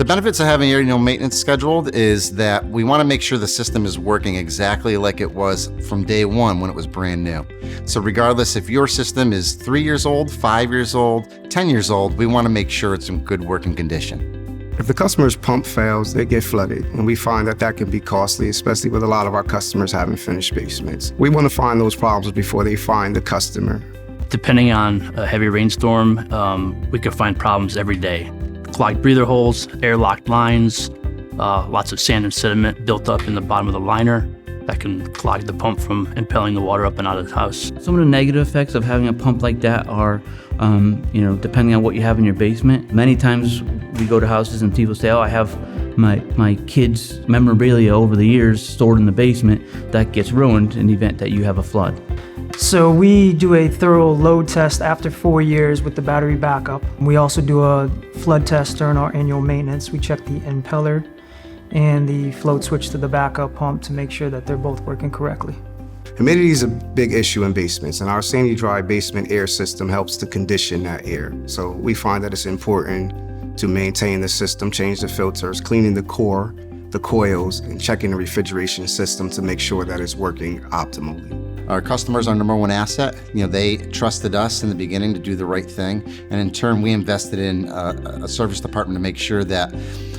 The benefits of having annual maintenance scheduled is that we want to make sure the system is working exactly like it was from day one when it was brand new. So regardless if your system is 3 years old, 5 years old, 10 years old, we want to make sure it's in good working condition. If the customer's pump fails, they get flooded, and we find that that can be costly, especially with a lot of our customers having finished basements. We want to find those problems before they find the customer. Depending on a heavy rainstorm, we could find problems every day. Clogged breather holes, airlocked lines, lots of sand and sediment built up in the bottom of the liner that can clog the pump from impelling the water up and out of the house. Some of the negative effects of having a pump like that are, depending on what you have in your basement. Many times we go to houses and people say, oh, I have my kids' memorabilia over the years stored in the basement. That gets ruined in the event that you have a flood. So we do a thorough load test after 4 years with the battery backup. We also do a flood test during our annual maintenance. We check the impeller and the float switch to the backup pump to make sure that they're both working correctly. Humidity is a big issue in basements, and our Sandy Dry basement air system helps to condition that air. So we find that it's important to maintain the system, change the filters, cleaning the core, the coils, and checking the refrigeration system to make sure that it's working optimally. Our customers are our number one asset. They trusted us in the beginning to do the right thing, and in turn we invested in a service department to make sure that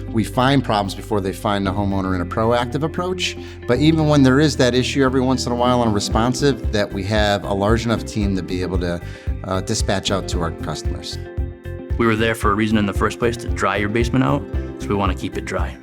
we find problems before they find the homeowner in a proactive approach. But even when there is that issue every once in a while on a responsive, that we have a large enough team to be able to dispatch out to our customers. We were there for a reason in the first place, to dry your basement out, so we want to keep it dry.